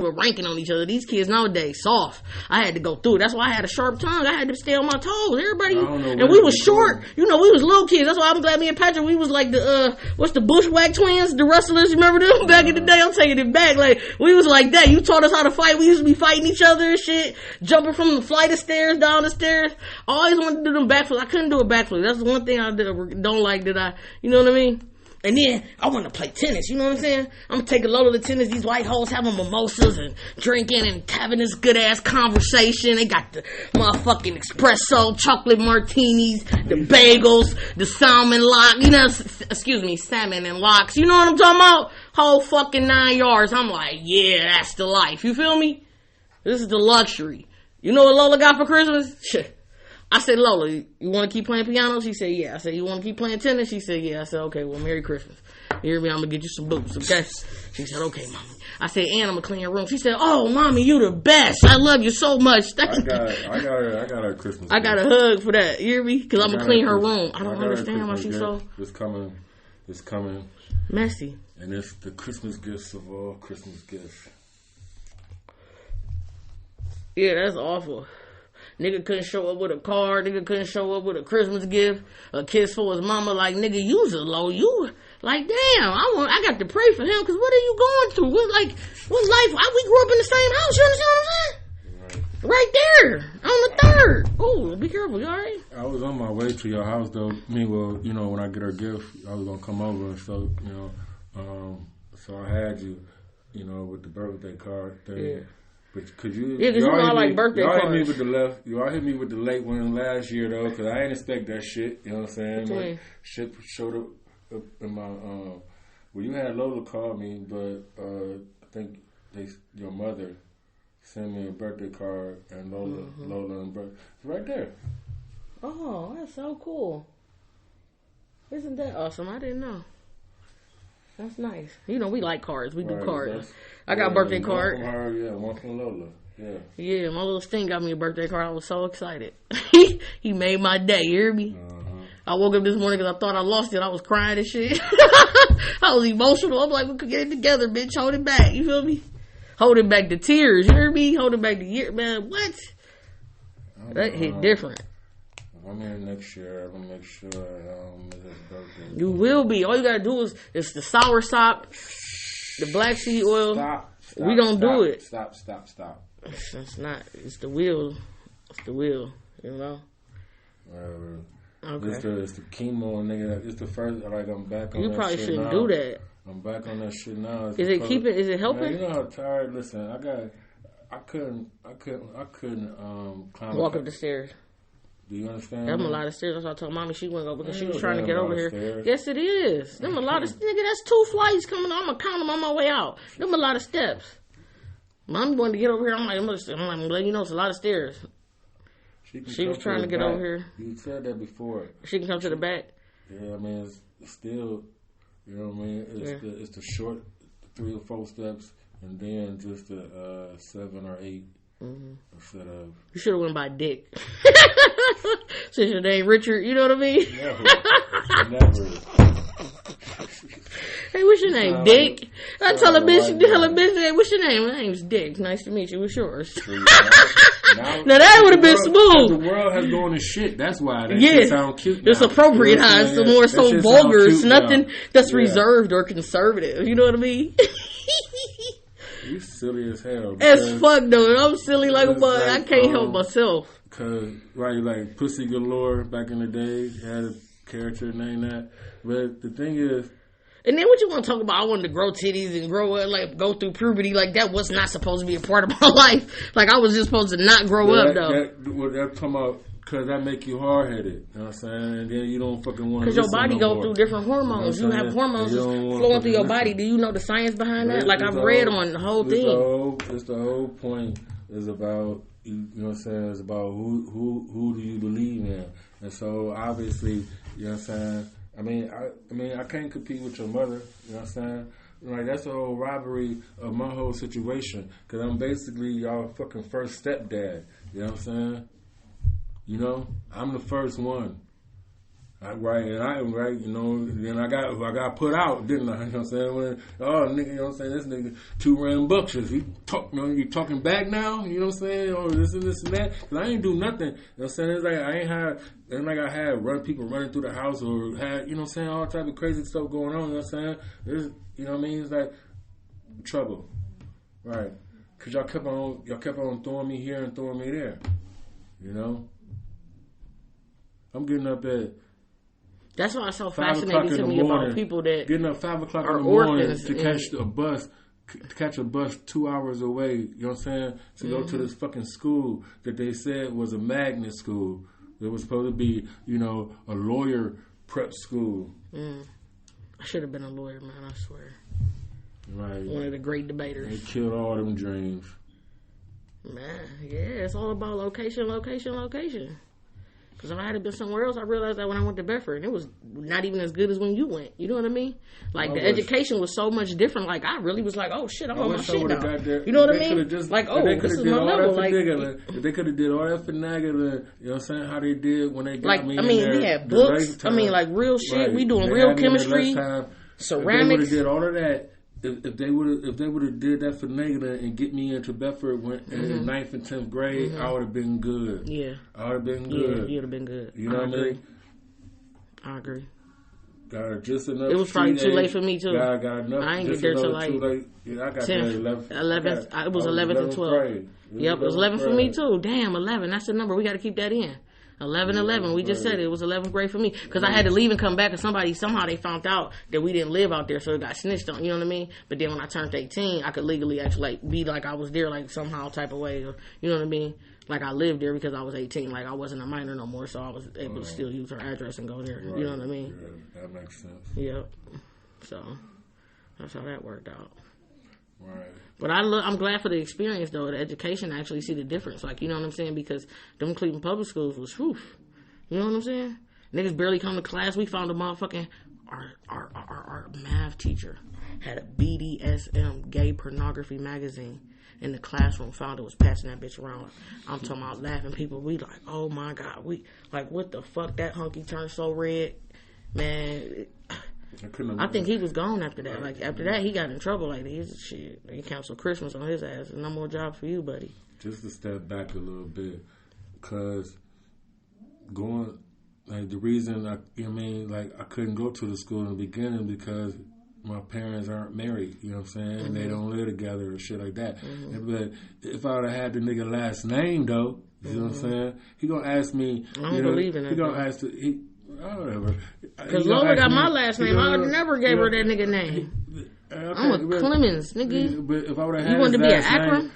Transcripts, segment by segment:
were ranking on each other. These kids nowadays soft. I had to go through it. That's why I had a sharp tongue. I had to stay on my toes. Everybody, and we was short. You know, we was little kids. That's why I'm glad me and Patrick, we was like the what's the Bushwhack twins, the wrestlers. You remember them back in the day? I'm taking it back. Like we was like that. You taught us how to fight. We used to be fighting each other and shit, jumping from the flight of stairs down the stairs. I always wanted to do them backflips. I couldn't do a backflip. That's the one thing I don't like. That I, you know what I mean? And then I want to play tennis, you know what I'm saying? I'm going to take a load of the tennis. These white hoes having mimosas and drinking and having this good ass conversation. They got the motherfucking espresso, chocolate martinis, the bagels, the salmon lock, you know, salmon and locks. You know what I'm talking about? Whole fucking 9 yards. I'm like, yeah, that's the life. You feel me? This is the luxury. You know what Lola got for Christmas? Shit. I said, Lola, you want to keep playing piano? She said, yeah. I said, you want to keep playing tennis? She said, yeah. I said, okay, well, Merry Christmas. You hear me? I'm going to get you some boots, okay? She said, okay, Mommy. I said, and I'm going to clean your room. She said, oh, Mommy, you the best. I love you so much. Thank you. I got her Christmas I got a hug for that. You hear me? Because I'm going to clean her room. I don't understand why she's so... It's coming. Messy. And it's the Christmas gifts of all Christmas gifts. Yeah, that's awful. Nigga couldn't show up with a card. Nigga couldn't show up with a Christmas gift. A kiss for his mama. Like, nigga, you's a low. You, like, damn, I got to pray for him, because what are you going through? What life? We grew up in the same house. You understand what I'm saying? Right there. On the third. Oh, be careful. You all right? I was on my way to your house, though. Meanwhile, you know, when I get her gift, I was going to come over. So, you know, so I had you, you know, with the birthday card thing. Yeah. But could you? Yeah, because you know I like birthday cards. Y'all hit me with the late one last year though, because I ain't expect that shit. You know what I'm saying? Like, shit showed up in my. Well, you had Lola call me, but I think your mother sent me a birthday card, and Lola and birthday right there. Oh, that's so cool! Isn't that awesome? I didn't know. That's nice. You know, we like cards. We do cards. I got a birthday card. One from her, yeah, one from Lola. Yeah. Yeah, my little Sting got me a birthday card. I was so excited. He made my day. You hear me? I woke up this morning because I thought I lost it. I was crying and shit. I was emotional. I'm like, we could get it together, bitch. Hold it back. You feel me? Holding back the tears. You hear me? Holding back the year. Man, what? That hit different. I'm here next year. I'm gonna make sure I don't miss his birthday. You will be. All you gotta do is the soursop, the black seed oil. Stop. We gonna do it. Stop. It's not. It's the wheel. It's the wheel. You know. Okay. It's the chemo, nigga. It's the first. Like I'm back on. You that probably shit shouldn't now. do that. I'm back on that shit now. Is it keeping? Is it helping? Man, you know how tired. Listen, I couldn't climb. Walk up the stairs. Do you understand? Them a lot of stairs. That's why I told Mommy she wouldn't go because she was trying to get over here. Stairs. Yes, it is. Them a lot of nigga. That's 2 flights coming. I'm gonna count them on my way out. Them a lot of steps. Mommy wanted to get over here. I'm like, I'm letting you know it's a lot of stairs. She was trying to get over here. You said that before. She can come to the back. Yeah, I mean it's still, you know what I mean. It's the short 3 or 4 steps, and then just the 7 or 8. Instead of you should have went by Dick. Since your name Richard, you know what I mean? Never. Hey, what's your name? Dick? I tell a bitch, hey, what's your name? My name's Dick. Nice to meet you. What's yours? Now that would have been smooth. The world has gone to shit. That's why that sound cute now. It's appropriate how it's more so vulgar. It's nothing that's reserved or conservative. You know what I mean? You silly as hell. As fuck though. I'm silly like a bug. I can't help myself. Cause like Pussy Galore back in the day had a character named that. But the thing is, and then what you want to talk about? I wanted to grow titties and grow up, like go through puberty. Like that was not supposed to be a part of my life. Like I was just supposed to not grow up though. That come out. Cause that make you hard headed, you know what I'm saying? And then you don't fucking want to. Cause your body go through different hormones. You have hormones flowing through your body. Do you know the science behind that? Like I've read on the whole thing. It's the whole point is about, you know what I'm saying? It's about who do you believe in? And so obviously, you know what I'm saying? I mean I can't compete with your mother. You know what I'm saying? Like that's the whole robbery of my whole situation. Cause I'm basically y'all fucking first stepdad. You know what I'm saying? You know, I'm the first one. Right, you know, then I got put out, didn't I? You know what I'm saying? Nigga, you know what I'm saying? This nigga too rambunctious. You talking back now? You know what I'm saying? Oh, this and that. Cause I ain't do nothing. You know what I'm saying? It's like I had people running through the house or had, you know what I'm saying, all type of crazy stuff going on. You know what I'm saying? There's, you know what I mean? It's like trouble, right? Cause y'all kept on throwing me here and throwing me there. You know, I'm getting up at. That's why it's so fascinating to me about people that getting up 5 o'clock in the morning to catch a bus 2 hours away. You know what I'm saying? To go to this fucking school that they said was a magnet school. It was supposed to be, you know, a lawyer prep school. I should have been a lawyer, man. I swear. Right. One of the great debaters. They killed all them dreams. Man, yeah, it's all about location. Because if I had been somewhere else, I realized that when I went to Bedford, and it was not even as good as when you went. You know what I mean? Like, the education was so much different. Like, I really was like, oh, shit, I'm on my shit now. You know what I mean? Like, oh, this is my level. Like, if they could have did all that finagling, you know what I'm saying, how they did when they got like, me I mean, we had books. I mean, like, real shit. Right. We doing real chemistry, ceramics. If they would have did all of that, if they would have did that finagling and get me into Bedford in 9th and 10th grade, I would have been good. Yeah, I would have been good. Yeah, you'd have been good. You know what I mean? I agree. Got just enough. It was probably too late for me too. Got enough. I ain't get there till like I got 10th, 11th. It was 11th and 12th. Yep, it was 11 for me too. Damn, 11. That's the number. We got to keep that in. 11. We just said it was 11th grade for me because I had to leave and come back, and somehow they found out that we didn't live out there, so it got snitched on. You know what I mean? But then when I turned 18, I could legally actually like be like I was there, like somehow type of way, or you know what I mean? Like I lived there because I was 18. Like I wasn't a minor no more, so I was able to still use her address and go there. Right. You know what I mean? Yeah, that makes sense. Yep. So that's how that worked out. Right. But I'm glad for the experience though. The education, I actually see the difference. Like, you know what I'm saying? Because them Cleveland public schools was whew. You know what I'm saying? Niggas barely come to class. We found a motherfucking our math teacher had a BDSM gay pornography magazine in the classroom. Found it, was passing that bitch around. I'm talking about laughing people. We like, oh my God, we like, what the fuck? That hunky turned so red, man. I think he was gone after that. Like after that, he got in trouble. Like he canceled Christmas on his ass. No more job for you, buddy. Just to step back a little bit, because the reason I couldn't go to the school in the beginning because my parents aren't married. You know what I'm saying? And they don't live together or shit like that. But if I would have had the nigga last name though, you know what I'm saying? He gonna ask me. I don't believe in that. He gonna ask whatever. Because Lola got my last name. I never gave her that nigga name. I'm a Clemens, nigga. But if I would have had you wanted to be an Akram?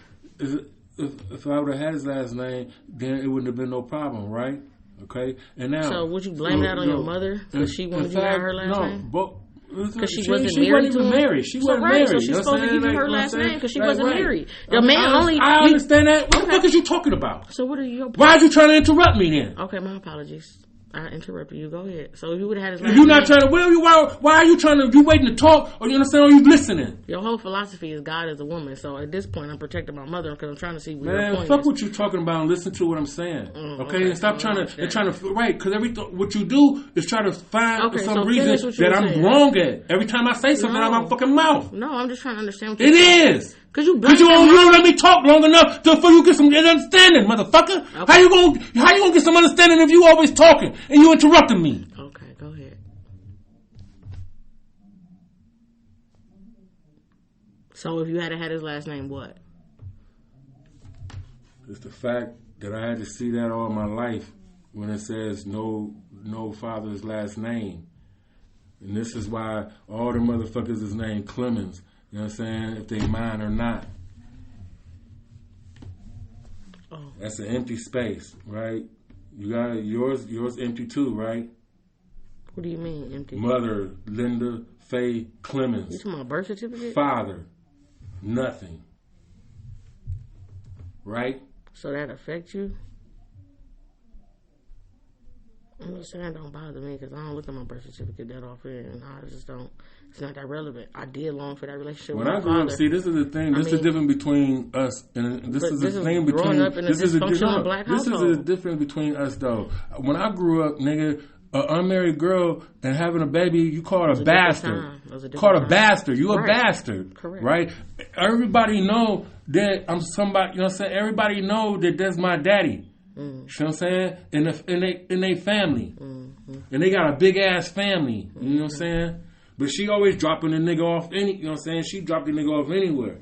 If I would have had his last name, then it wouldn't have been no problem, right? Okay. And now, so would you blame that on your mother because she wanted you to have her last name? Because she wasn't married. She wasn't married. So she's supposed to give you her last name because she wasn't married. The man I understand that. What the fuck is you talking about? So what are you? Why are you trying to interrupt me then? Okay, my apologies. I interrupted you. Go ahead. So if you would have had his last name. You're not name, trying to. Why are you trying to? You waiting to talk, or you understand? Or you listening? Your whole philosophy is God is a woman. So at this point, I'm protecting my mother because I'm trying to see what your point fuck is. What you talking about and listen to what I'm saying. Okay, and stop trying to right because what you do is try to find some reason that I'm wrong at. Every time I say something out of my fucking mouth. No, I'm just trying to understand what you're saying. It is. Because you don't let me talk long enough before you get some understanding, motherfucker. Okay. How you gonna get some understanding if you always talking and you interrupting me? Okay, go ahead. So if you had his last name, what? It's the fact that I had to see that all my life when it says no father's last name. And this is why all the motherfuckers is named Clemens. You know what I'm saying? If they mine or not. Oh. That's an empty space, right? You got yours empty too, right? What do you mean empty? Mother, Linda Faye Clemens. You talking about birth certificate? Father, nothing. Right? So that affects you? I'm just saying, don't bother me because I don't look at my birth certificate that often, and I just don't. It's not that relevant. I did long for that relationship. When I grew up, see, this is the thing. This is the difference between us, and this is the thing between. Growing up in a dysfunctional black household. This is the difference between us, though. When I grew up, nigga, an unmarried girl and having a baby, you call her a bastard. Call her a bastard. You a bastard. Correct. Right? Everybody know that I'm somebody, you know what I'm saying? Everybody know that that's my daddy. You know what I'm saying? In they family. And they got a big ass family. You know what I'm saying? But she always dropping the nigga off you know what I'm saying? She dropped the nigga off anywhere.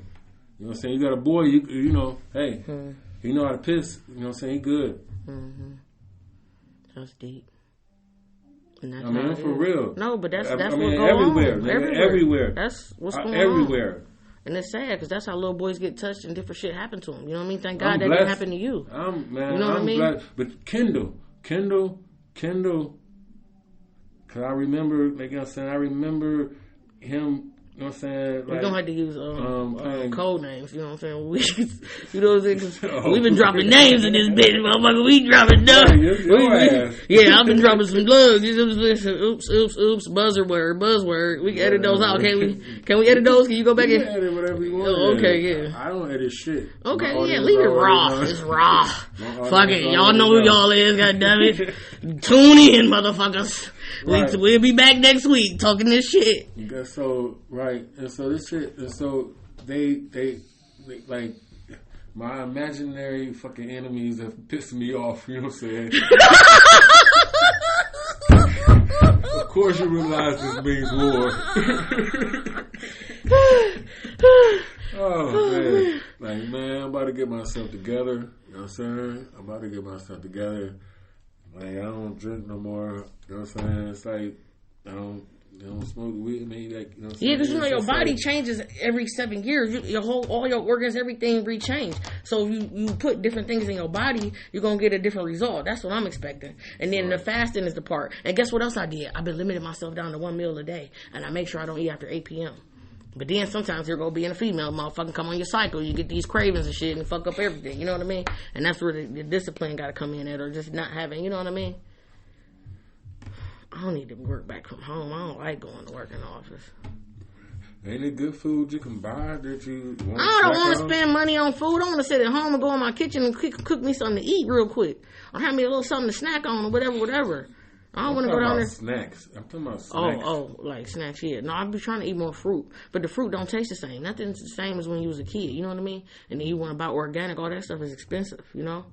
You know what I'm saying? You got a boy, you know, hey, he know how to piss. You know what I'm saying? He good. That's deep. I mean, for real. No, but that's what's going on. Everywhere. That's what's going on. Everywhere. And it's sad because that's how little boys get touched and different shit happen to them. You know what I mean? Thank God that didn't happen to you. You know what I mean? Blessed. But Kendall, because I remember, like, you know what I'm saying? I remember him. You know what I'm saying? Like, we don't have to use code names. You know what I'm saying? You know what I'm saying? We've been dropping names in this bitch, motherfucker. We dropping nuts. I've been dropping some lugs. Oops. Buzzword. We can edit those out, can't we? Can we edit those? Can you go back in? Edit whatever you want. Oh, okay, yeah. I don't edit shit. Okay, yeah. Leave it raw. It's raw. Fuck it. Y'all know who y'all is. Goddammit. Tune in, motherfuckers. Right. We'll be back next week talking this shit. So right, and so this shit, and so they like my imaginary fucking enemies have pissed me off. You know what I'm saying? Of course, you realize this means war. Oh man, like man, I'm about to get myself together. You know what I'm saying? I'm about to get myself together. Like, I don't drink no more. You know what I'm saying? It's like, I don't smoke weed. Maybe like, you know what I'm saying? Yeah, because you know your body changes every 7 years. All your organs, everything rechange. So if you put different things in your body, you're going to get a different result. That's what I'm expecting. And then the fasting is the part. And guess what else I did? I've been limiting myself down to 1 meal a day. And I make sure I don't eat after 8 p.m. But then sometimes you're going to be in a female motherfucking come on your cycle. You get these cravings and shit and fuck up everything. You know what I mean? And that's where the discipline got to come in at, or just not having, you know what I mean? I don't need to work back from home. I don't like going to work in the office. Ain't it good food you can buy that you want? I don't want to spend money on food. I want to sit at home and go in my kitchen and cook me something to eat real quick. Or have me a little something to snack on or whatever. I don't want to go down there. Snacks. I'm talking about snacks. Like snacks, yeah. No, I've been trying to eat more fruit. But the fruit don't taste the same. Nothing's the same as when you was a kid. You know what I mean? And then you want to buy organic. All that stuff is expensive, you know?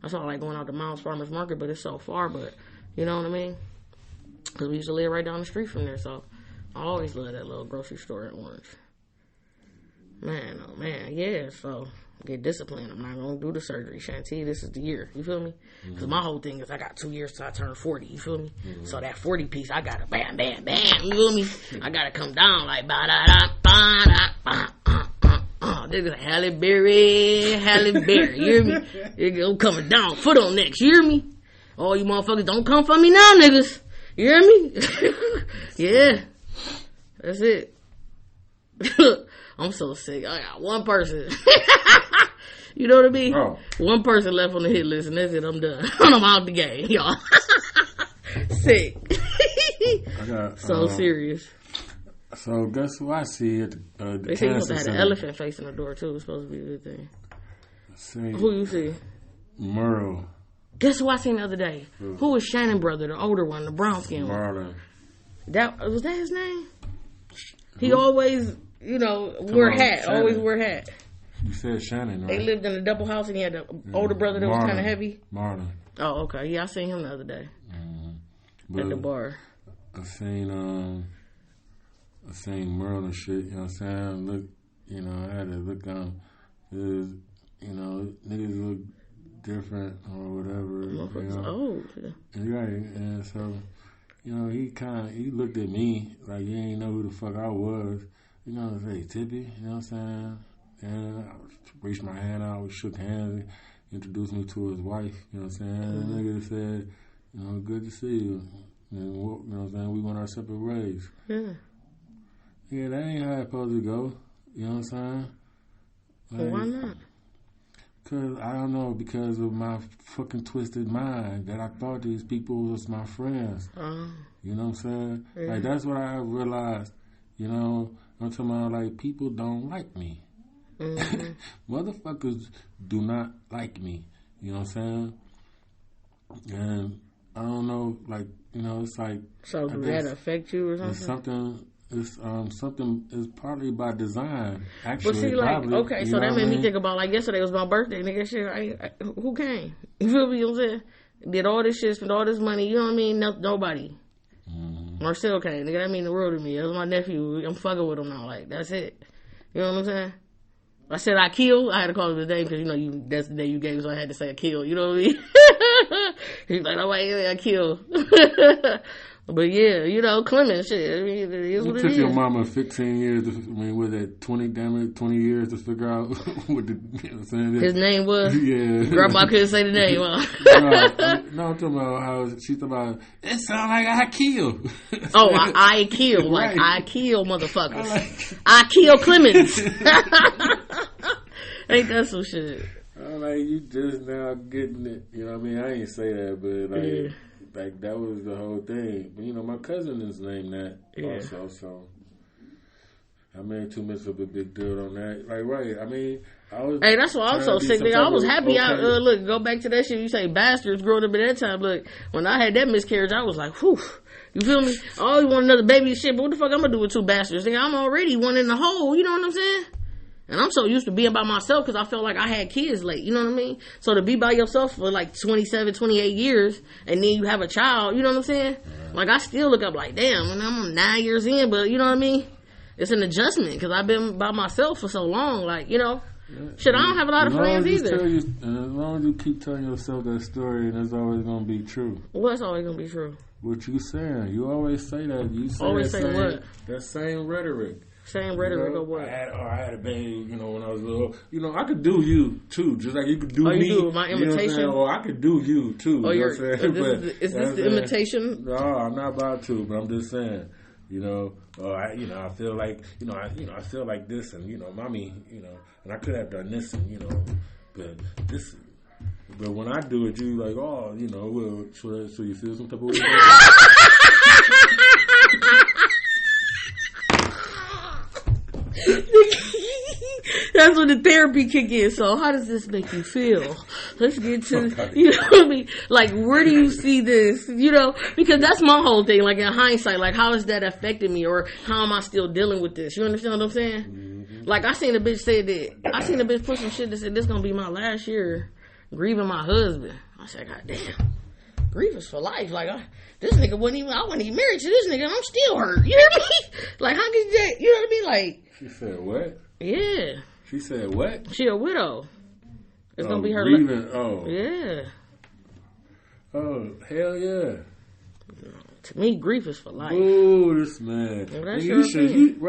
That's all like going out to Miles Farmers Market, but it's so far. But, you know what I mean? Because we used to live right down the street from there. So I always loved that little grocery store at Orange. Man, oh man, yeah. So get disciplined. I'm not going to do the surgery, Shanti. This is the year. You feel me? Because my whole thing is I got 2 years till I turn 40. You feel me? So that 40 piece, I got to bam, bam, bam. You feel me? I got to come down like ba-da-da-ba-da-ba. Nigga, Halle Berry. You hear me? I'm coming down. Foot on next. You hear me? All you motherfuckers, don't come for me now, niggas. You hear me? Yeah. That's it. I'm so sick. I got one person. You know what I mean? Oh. One person left on the hit list, and that's it. I'm done. I'm out the game, y'all. Sick. So serious. So guess who I see at the they say you supposed to have an elephant facing the door too. It's supposed to be a good thing. Who you see? Merle. Guess who I seen the other day? Who was Shannon's brother, the older one, the brown skin one? Marlon. Was that his name? He always, wear hat. Shannon. Always wear hat. You said Shannon, right? They lived in a double house, and he had an older brother that was kind of heavy. Marlon. Oh, okay. Yeah, I seen him the other day at the bar. I seen Merle and shit. You know what I'm saying? Look, I had to look on. Niggas look different or whatever. Oh, right, and so he looked at me like he ain't know who the fuck I was. Say Tippy. You know what I'm saying? And I reached my hand out, we shook hands, introduced me to his wife. You know what I'm saying? The nigga said, good to see you. And you know what I'm saying? We went our separate ways. Yeah, that ain't how it's supposed to go. You know what I'm saying? Well, why not? Because, I don't know, because of my fucking twisted mind that I thought these people was my friends. You know what I'm saying? Yeah. Like, that's what I realized. I'm talking about, like, people don't like me. Motherfuckers do not like me. You know what I'm saying? And I don't know, like, you know, it's like. So did that affect you or something? It's something is partly by design. Actually, but see, like, probably, okay, so that made me think about, like, yesterday was my birthday, nigga. Shit, who came? You feel me? What I'm saying? Did all this shit, spent all this money. You know what I mean? Nobody. Mm-hmm. Marcel came, nigga. That mean the world to me. That was my nephew. I'm fucking with him now. Like, that's it. You know what I'm saying? I said I killed. I had to call him the name because, you know, that's the day you gave, so I had to say I killed. You know what I mean? He's like, oh, wait, I killed. But yeah, you know, Clemens, shit. I mean, it is what it is. It took your mama 15 years. Was it 20 years to figure out what the, you know what I'm saying? His name was? Yeah. Grandma couldn't say the name, huh? No, I'm talking about how she's talking about, it sounds like I kill. Oh, I kill. Like, right. I kill motherfuckers. I kill Clemens. Ain't that some shit? I'm like, you just now getting it. You know what I mean? I ain't say that, but like... Yeah. Like, that was the whole thing. But, you know, my cousin is named that also, so I made too much of a big deal on that. Like, right, I mean, I was... Hey, that's why I'm so sick, nigga. I was happy. Look, go back to that shit. You say bastards growing up at that time. Look, when I had that miscarriage, I was like, whew. You feel me? I always want another baby and shit, but what the fuck I'm gonna do with two bastards? Nigga, I'm already one in the hole. You know what I'm saying? And I'm so used to being by myself because I felt like I had kids late. You know what I mean? So to be by yourself for like 27, 28 years and then you have a child, you know what I'm saying? Yeah. Like, I still look up like, damn, and I'm 9 years in, but you know what I mean? It's an adjustment because I've been by myself for so long. Like, you know, shit, I don't have a lot of friends either. As long as you keep telling yourself that story, and it's always going to be true. What's always going to be true? What you saying. You always say that. You say always say what? That same rhetoric. Same rhetoric or what? I had a baby, you know, when I was little. You know, I could do you, too. Just like you could do me. You do my imitation? You know or I could do you, too. Oh, you know what I'm saying? Is this the imitation? No, I'm not about to, but I'm just saying. You know, I feel like, I feel like this, and, you know, mommy, you know, and I could have done this, and, you know, but when I do it, you like, oh, you know, well, so you feel some type of way? That's when the therapy kick in. So how does this make you feel? Let's get to, you know what I mean? Like, where do you see this? You know, because that's my whole thing. Like, in hindsight, like, how has that affected me, or how am I still dealing with this? You understand what I'm saying? Mm-hmm. Like, I seen a bitch push some shit that said this gonna be my last year grieving my husband. I said, God damn, grief is for life. Like, this nigga I wasn't even married to this nigga, and I'm still hurt. You hear me? Like, how could that? You know what I mean? Like, she said what? Yeah. She said what? She a widow. It's gonna be her. Yeah. Oh, hell yeah. To me, grief is for life. Ooh, this man. Well,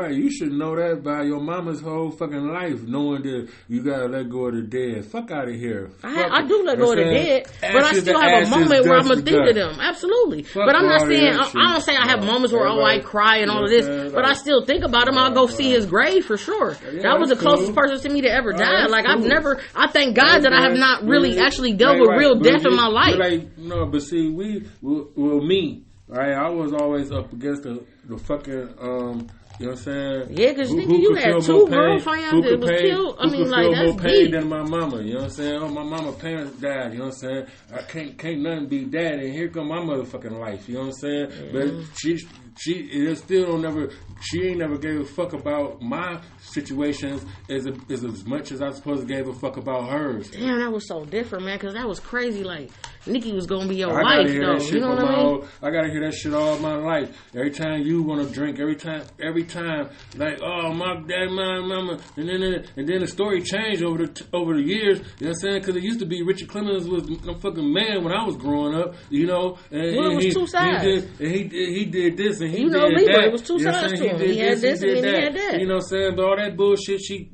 you should know that by your mama's whole fucking life, knowing that you gotta let go of the dead. Fuck out of here. I do let go of the dead, but I still have a moment where I'm gonna think of them. Absolutely. But I'm not saying, I don't say I have moments where I cry and all of this, but I still think about him. I'll go see his grave for sure. That was the closest person to me to ever die. Like, I thank God that I have not really actually dealt with real death in my life. No, but see, me. Right, I was always up against the fucking, you know what I'm saying? Yeah, because you had two girlfriends that was killed. I mean, like, that's more pain than my mama, you know what I'm saying? Oh, my mama parents died, you know what I'm saying? I can't nothing be that, and here come my motherfucking life, you know what I'm saying? Mm-hmm. But she ain't never gave a fuck about my situations as much as I supposed to gave a fuck about hers. Damn, that was so different, man, because that was crazy. Like, Nikki was gonna be your wife, though. You know what I mean? I gotta hear that shit all my life. Every time you want to drink, every time, like, oh, my dad, my mama, and then the story changed over the years. You know what I'm saying? Because it used to be Richard Clemens was a fucking man when I was growing up. You know, and it was two sides. He did this and he did that. It was two sides to him. He had this and then he had that. You know what I'm saying? But all that bullshit she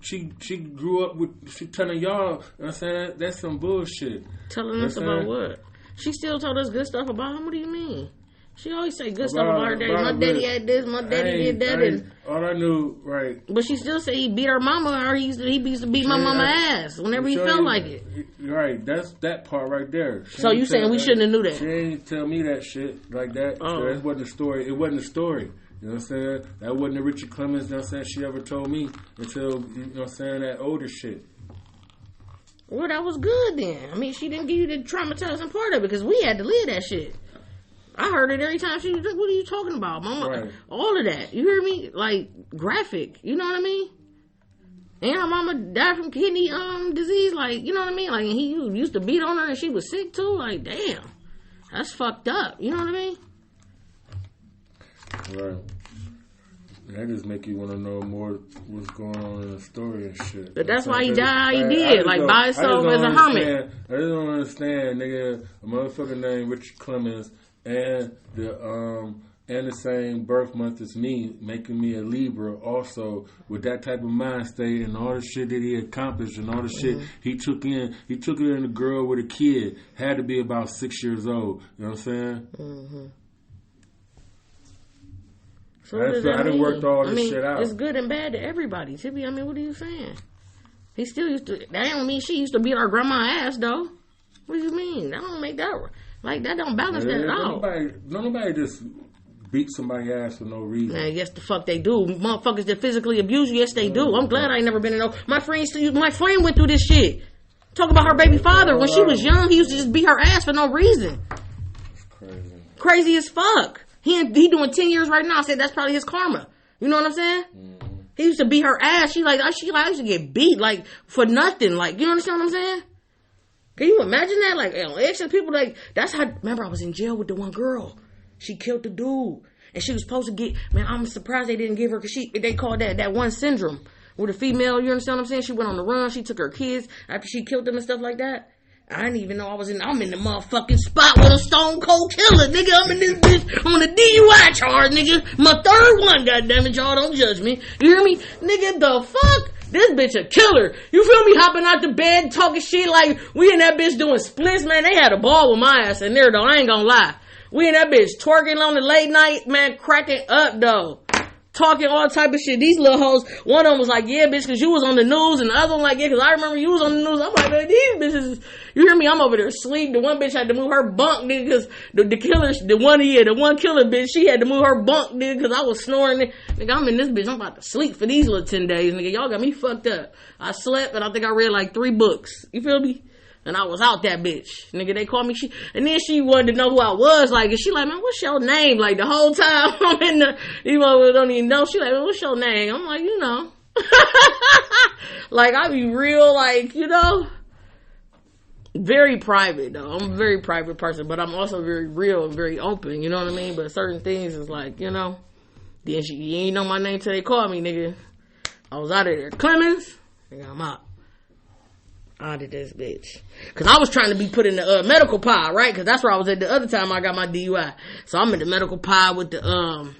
grew up with, she telling y'all, you know what I'm saying? That's some bullshit. Telling us about what? She still told us good stuff about him. What do you mean? She always say good stuff about her daddy. My daddy had this. My daddy did that. And all I knew, right? But she still say he beat her mama, or he used to beat my mama ass whenever he felt like it. Right, that's that part right there. So you saying we shouldn't have knew that? She ain't tell me that shit like that. Oh. So that wasn't a story. It wasn't a story. You know what I'm saying? That wasn't the Richard Clemens, you know what I'm saying, she ever told me until, you know what I'm saying, that older shit. Well, that was good then. I mean, she didn't give you the traumatizing part of it because we had to live that shit. I heard it every time she was like, what are you talking about, mama? Right. All of that. You hear me? Like, graphic. You know what I mean? And her mama died from kidney disease. Like, you know what I mean? Like, he used to beat on her and she was sick too. Like, damn. That's fucked up. You know what I mean? Right. That just make you want to know more what's going on in the story and shit. But that's why he died how he did. Like, by himself as a hermit. I just don't understand, nigga, a motherfucker named Richard Clemens and the same birth month as me, making me a Libra also, with that type of mind state and all the shit that he accomplished and all the shit he took in. He took it in a girl with a kid, had to be about 6 years old. You know what I'm saying? Mm-hmm. So I done worked all this shit out. It's good and bad to everybody, Tippy. I mean, what are you saying? He still used to. That don't mean she used to beat our grandma ass, though. What do you mean? That don't make that like that. Don't balance that at all. Nobody just beat somebody's ass for no reason. Man, yes, the fuck they do. Motherfuckers that physically abuse you, yes, they do. I'm glad I ain't never been in no. My friend went through this shit. Talk about her baby father when she was young. He used to just beat her ass for no reason. That's crazy. Crazy as fuck. He doing 10 years right now. I said that's probably his karma. You know what I'm saying? Mm-hmm. He used to beat her ass. She I used to get beat like for nothing. Like, you understand what I'm saying? Can you imagine that? Like, extra people like that's how. Remember, I was in jail with the one girl. She killed the dude, and she was supposed to get. Man, I'm surprised they didn't give her because they called that one syndrome with a female. You understand what I'm saying? She went on the run. She took her kids after she killed them and stuff like that. I didn't even know I'm in the motherfucking spot with a stone cold killer, nigga. I'm in this bitch on a DUI charge, nigga. My third one, goddammit, y'all don't judge me. You hear me? Nigga, the fuck? This bitch a killer. You feel me? Hopping out the bed, talking shit like we in that bitch doing splits, man. They had a ball with my ass in there, though. I ain't gonna lie. We in that bitch twerking on the late night, man, cracking up, though. Talking all type of shit. These little hoes, one of them was like, yeah, bitch, because you was on the news. And the other one like, yeah, because I remember you was on the news. I'm like, man, these bitches, you hear me? I'm over there asleep. The one bitch had to move her bunk, nigga, because the one killer bitch, she had to move her bunk, nigga, because I was snoring. Nigga, I'm in this bitch. I'm about to sleep for these little 10 days, nigga. Y'all got me fucked up. I slept, and I think I read like 3 books. You feel me? And I was out that bitch. Nigga, they called me. And then she wanted to know who I was. Like, and she like, man, what's your name? Like, the whole time I'm in the, you know, don't even know. She like, man, what's your name? I'm like, you know. Like, I be real, like, you know. Very private, though. I'm a very private person. But I'm also very real and very open. You know what I mean? But certain things is like, you know. Then you ain't know my name till they called me, nigga. I was out of there. Clemens. Nigga, I'm out. Out of this bitch. Cause I was trying to be put in the medical pile, right? Cause that's where I was at the other time I got my DUI. So I'm in the medical pile with the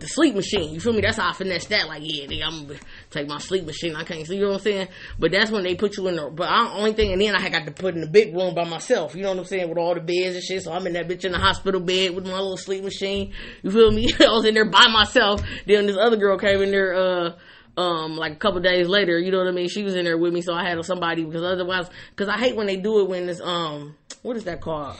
sleep machine. You feel me? That's how I finessed that. Like, yeah, nigga, I'm gonna take my sleep machine. I can't sleep, you know what I'm saying? But that's when they put you in the, only thing, and then I had got to put in the big room by myself. You know what I'm saying? With all the beds and shit. So I'm in that bitch in the hospital bed with my little sleep machine. You feel me? I was in there by myself. Then this other girl came in there, like a couple days later, you know what I mean? She was in there with me, so I had somebody, because otherwise, because I hate when they do it when it's, what is that called?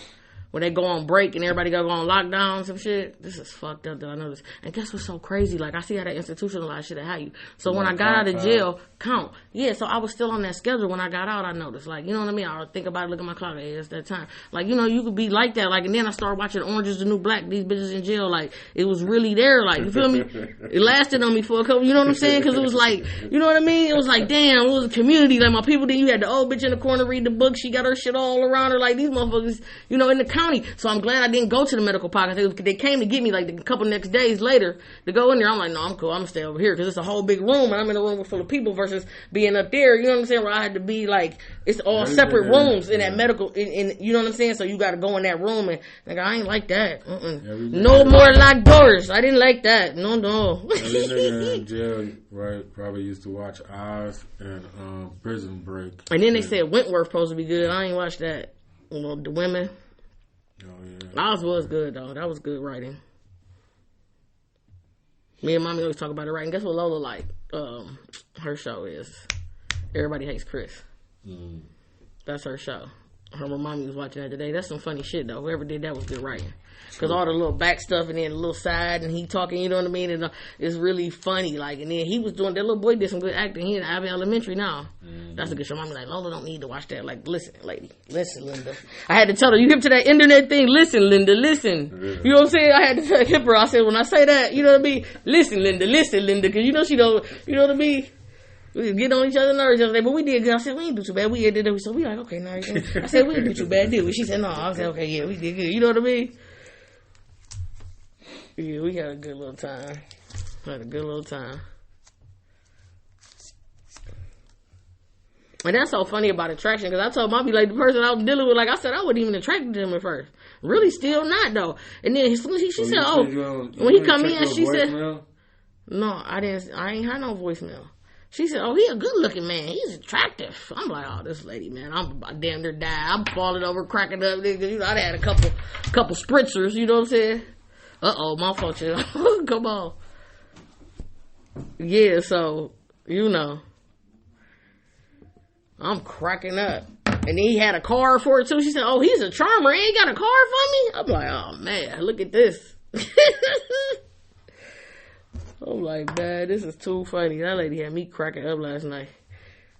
When they go on break and everybody gotta go on lockdown, some shit. This is fucked up, though. I know this. And guess what's so crazy? Like, I see how that institutionalized shit how you. So when I got out of jail, yeah, so I was still on that schedule when I got out, I noticed. Like, you know what I mean? I would think about it, look at my clock, hey, it's that time. Like, you know, you could be like that. Like, and then I started watching Orange is the New Black, these bitches in jail. Like, it was really there. Like, you feel me? It lasted on me for a couple, you know what I'm saying? Because it was like, you know what I mean? It was like, damn, it was a community. Like, my people, then you had the old bitch in the corner read the book. She got her shit all around her. Like, these motherfuckers, you know, in the county. So I'm glad I didn't go to the medical pocket. They came to get me like a couple next days later to go in there. I'm like, no, I'm cool. I'm gonna stay over here because it's a whole big room and I'm in a room full of people versus being up there. You know what I'm saying? Where I had to be like, it's all separate rooms in that medical. In you know what I'm saying? So you got to go in that room and like I ain't like that. No more locked doors. I didn't like that. No. Every nigga in jail, right? Probably used to watch Oz and Prison Break. And then they said Wentworth supposed to be good. I ain't watched that. You know, the women. Oh, yeah. Oz was good, though. That was good writing. Me and mommy always talk about it writing. Guess what Lola like? Her show is Everybody Hates Chris. That's her show. Her mommy was watching that today. That's some funny shit though. Whoever did that was good writing. Because all the little back stuff and then the little side and he talking, you know what I mean? And it's really funny. Like, and then he was doing, that little boy did some good acting. He in Ivy Elementary now. Mm-hmm. That's a good show. Mommy like, Lola don't need to watch that. Like, listen, lady. Listen, Linda. I had to tell her, you hip to that internet thing? Listen, Linda, listen. Yeah. You know what I'm saying? I had to hip her. I said, when I say that, you know what I mean? Listen, Linda. Because you know she don't, you know what I mean? We get on each other's nerves the other day, but we did good. I said, we didn't do too bad. We did it. So we like, okay, now I said, we didn't do too bad, did we? She said, no. I said, okay, yeah, we did good. You know what I mean? Yeah, we had a good little time. And that's so funny about attraction, because I told Mommy, like, the person I was dealing with, like, I said, I wasn't even attracted to him at first. Really, still not, though. And then as soon as she said, when he come in, she said, no, I ain't had no voicemail. She said, oh, he a good looking man. He's attractive. I'm like, oh, this lady, man, I'm damn near die. I'm falling over, cracking up. You know, I had a couple spritzers, you know what I'm saying? Uh-oh, my fault, you know. Come on. Yeah, so, you know, I'm cracking up. And then he had a card for it, too. She said, oh, he's a charmer. He ain't got a card for me? I'm like, oh, man, look at this. I'm like, man, this is too funny. That lady had me cracking up last night.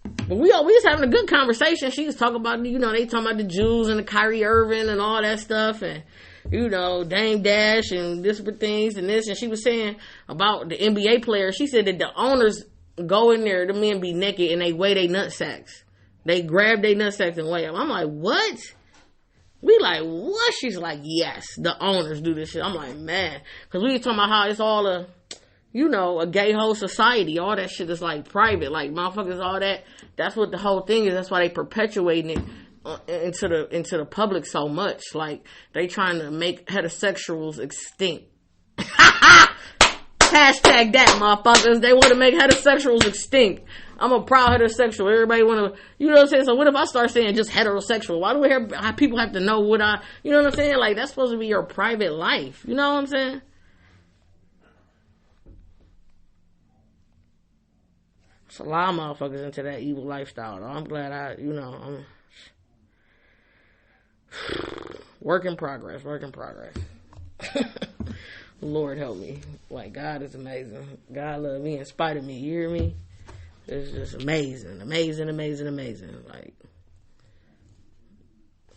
But we was having a good conversation. She was talking about, you know, they talking about the Jews and the Kyrie Irving and all that stuff. And, you know, Dame Dash and different things and this. And she was saying about the NBA players. She said that the owners go in there, the men be naked, and they weigh their nutsacks. They grab their nutsacks and weigh them. I'm like, what? We like, what? She's like, yes, the owners do this shit. I'm like, man. Because we was talking about how it's all a gay whole society. All that shit is like private. Like, motherfuckers, all that. That's what the whole thing is. That's why they perpetuating it into the public so much. Like, they trying to make heterosexuals extinct. Hashtag that, motherfuckers. They want to make heterosexuals extinct. I'm a proud heterosexual. Everybody want to, you know what I'm saying? So what if I start saying just heterosexual? Why do people have to know what you know what I'm saying? Like, that's supposed to be your private life. You know what I'm saying? It's a lot of motherfuckers into that evil lifestyle, though. I'm glad I'm work in progress. Lord help me. Like, God is amazing. God love me in spite of me. You hear me? It's just amazing. Like,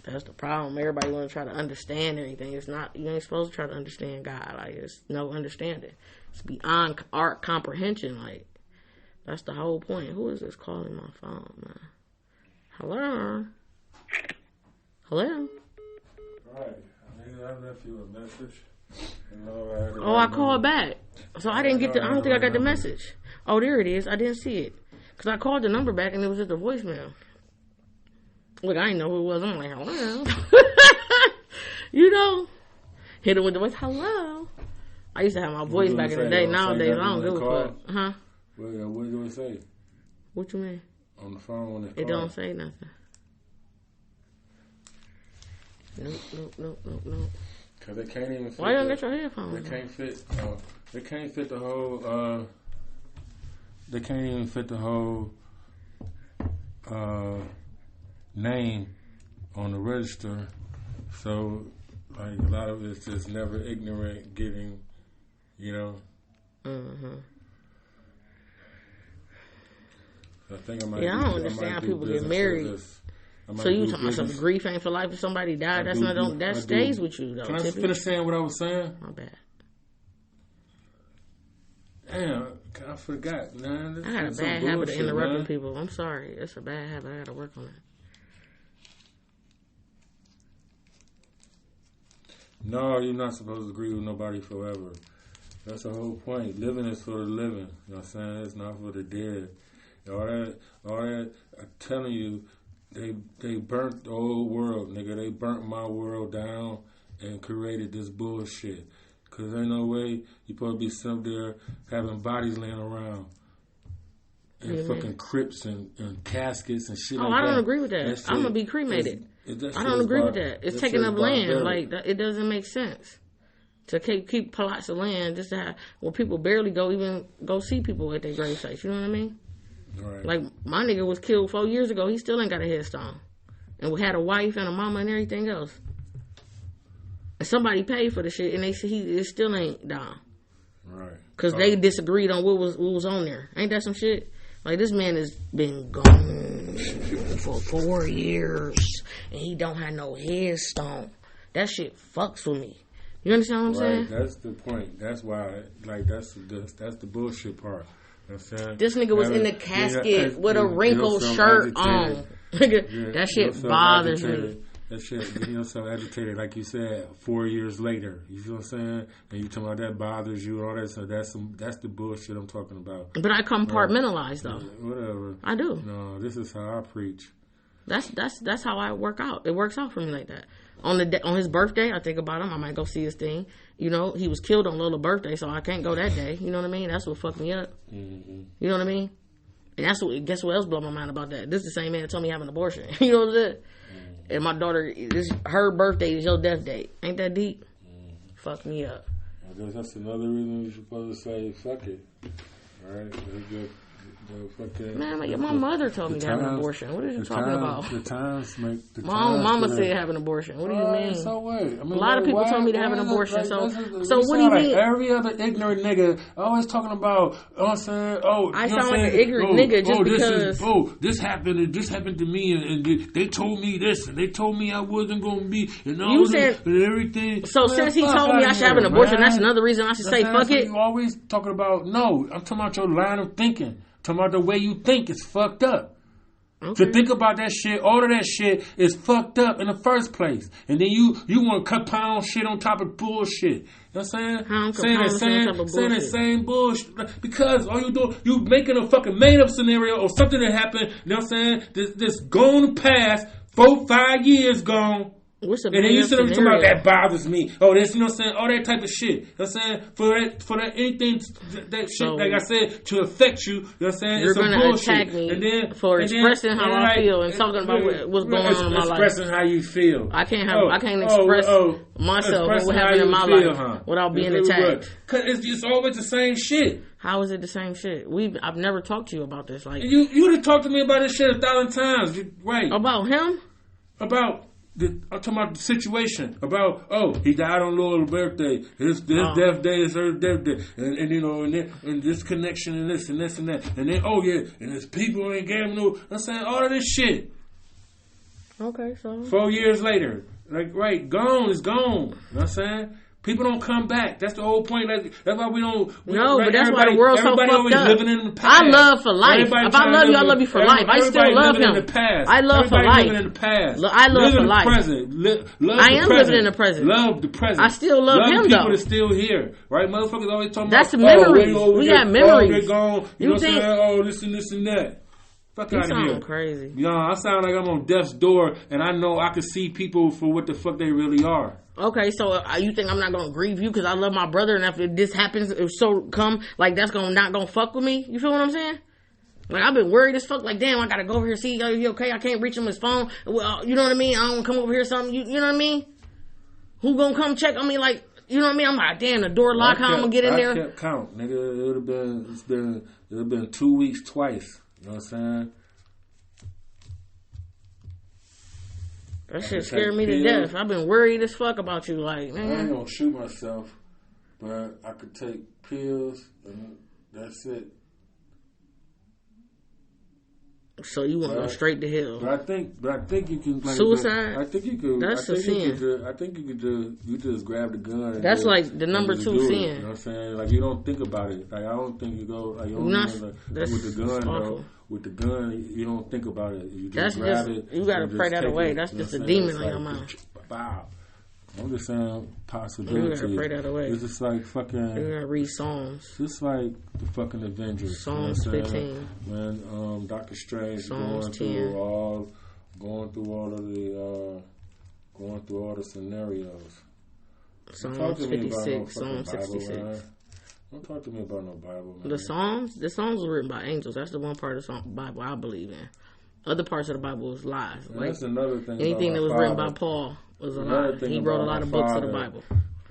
that's the problem. Everybody want to try to understand everything. It's not, you ain't supposed to try to understand God. Like, it's no understanding. It's beyond art comprehension. Like, that's the whole point. Who is this calling my phone, man? Hello? Right. I left you a message. I called back. So I didn't I don't think I got the message. Oh, there it is. I didn't see it. Because I called the number back and it was just a voicemail. Look, I didn't know who it was. I'm like, hello? You know? Hit it with the voice, hello? I used to have my voice back in the day. Nowadays, I don't give a fuck. Huh? What do it say? What you mean? On the phone when it don't say nothing. Nope. Cause they can't even fit. Why you don't get your headphones? They can't fit. They can't fit the whole. They can't even fit the whole name on the register. So, like, a lot of it's just never ignorant getting, you know. Mm-hmm. I think I might. Yeah, I don't understand how people get married. So you talking about some grief ain't for life if somebody died? That stays with you though. Can I finish saying what I was saying? My bad. Damn, I forgot. Man, I got a bad habit of interrupting people. I'm sorry. It's a bad habit. I got to work on it. No, you're not supposed to agree with nobody forever. That's the whole point. Living is for the living. You know what I'm saying? It's not for the dead. All that. I'm telling you. They burnt the whole world, nigga. They burnt my world down and created this bullshit. Cause ain't no way you supposed to be sitting there having bodies laying around and fucking crypts and caskets and shit like that. Oh, I don't agree with that. I'm gonna be cremated. I don't agree with that. It's taking up land. Like, it doesn't make sense to keep plots of land just to have where people barely go see people at their grave sites. You know what I mean? Right. Like, my nigga was killed 4 years ago. He still ain't got a headstone. and had a wife and a mama and everything else. And somebody paid for the shit, and they said it still ain't down. Right. Because they disagreed on what was on there. Ain't that some shit? Like, this man has been gone for 4 years, and he don't have no headstone. That shit fucks with me. You understand what I'm saying? That's the point. That's why, like, that's the bullshit part. You know what I'm saying? This nigga was in the casket with a wrinkled shirt on. That shit bothers me. That shit, getting yourself agitated, like you said, 4 years later. You feel what I'm saying? And you talking about that bothers you and all that. So that's the bullshit I'm talking about. But I compartmentalize though. Whatever. I do. No, this is how I preach. That's how I work out. It works out for me like that. On his birthday, I think about him. I might go see his thing. You know, he was killed on Lola's birthday, so I can't go that day. You know what I mean? That's what fucked me up. Mm-hmm. You know what I mean? And guess what else blew my mind about that? This is the same man that told me having an abortion. You know what I'm saying? And my daughter, her birthday is your death date. Ain't that deep? Fuck me up. I guess that's another reason you're supposed to say fuck it. All right? Man, my mother told me to have an abortion. What are you talking about? The times make the mama said have an abortion. What do you mean? So what? I mean, a lot of people told me to have an abortion. So what do you mean? Every other ignorant nigga always talking about. You know what I'm saying? I sound like an ignorant nigga just because. This happened to me, and they told me this, and they told me I wasn't gonna be, and all you said and everything. So since he told me I should have an abortion, that's another reason I should say fuck it. You always talking about. No, I'm talking about your line of thinking. Talking about the way you think is fucked up. Okay. To think about that shit, all of that shit is fucked up in the first place. And then you want to compound shit on top of bullshit. You know what I'm saying? Saying the same bullshit. Because all you do, you making a fucking made up scenario or something that happened, you know what I'm saying? This gone past, 4-5 years gone. And then you sit up talking about that bothers me. Oh, this, you know what I'm saying? All that type of shit. You know what I'm saying? For that anything that shit, like I said, to affect you, you know what I'm saying? You're going to attack me for expressing how I feel and talking about what's going on in my life. Expressing how you feel. I can't express myself and what happened in my life without being attacked. Because it's always the same shit. How is it the same shit? I've never talked to you about this. Like you done talked to me about this shit 1,000 times. Right. About him? I'm talking about the situation about he died on Lola's birthday. His death day is her death day, and you know, and this connection and this and this and that, and then and his people ain't gave him no. I'm saying all of this shit. Okay, so 4 years later, gone is gone. You know what I'm saying? People don't come back. That's the whole point. That's why we don't. But that's why the world's so fucked up. Living in the past. I love for life. If I love you, I love you for life. I still love him. I love for life. Living in the past. I love for life. I am living in the present. Love the present. I still love him though. People that's still here, right? Motherfuckers always talking about. That's memories. We got memories. They're gone. You know what I'm saying? Oh, this and that. Fuck out of here. Crazy. I sound like I'm on death's door, and I know I can see people for what the fuck they really are. Okay, so you think I'm not gonna grieve you because I love my brother, and if this happens, that's not gonna fuck with me? You feel what I'm saying? Like, I've been worried as fuck. Like, damn, I gotta go over here see you okay? I can't reach him his phone. Well, you know what I mean? I don't come over here or something. You know what I mean? Who gonna come check on me? Like, you know what I mean? I'm like, damn, the door locked. How I'm gonna get in there? I kept count, nigga. It would have been 2 weeks twice. You know what I'm saying? That shit scared me to death. I've been worried as fuck about you. Like, man. I ain't gonna shoot myself, but I could take pills, and that's it. So you want to go straight to hell? But I think you can. Like, suicide. I think you could. That's a sin. I think you could just grab the gun. That's like the number 2 sin. You know what I'm saying? Like, you don't think about it. Like, I don't think you go. Like, you don't with the gun though. With the gun, you don't think about it. You just grab it. You gotta pray that away. That's just a demon on your mind. Wow. I'm just saying possibility. You gotta pray that away. It's just like fucking. You gotta read Psalms. Just like the fucking Avengers. Psalms 15. When Doctor Strange going through all the scenarios. Psalms 56. Psalms 66. Don't talk to me about no Bible, man. The Psalms were written by angels. That's the one part of the Bible I believe in. Other parts of the Bible is lies. Like, that's another thing. Anything that was written by Paul was a lie. He wrote a lot of books of the Bible.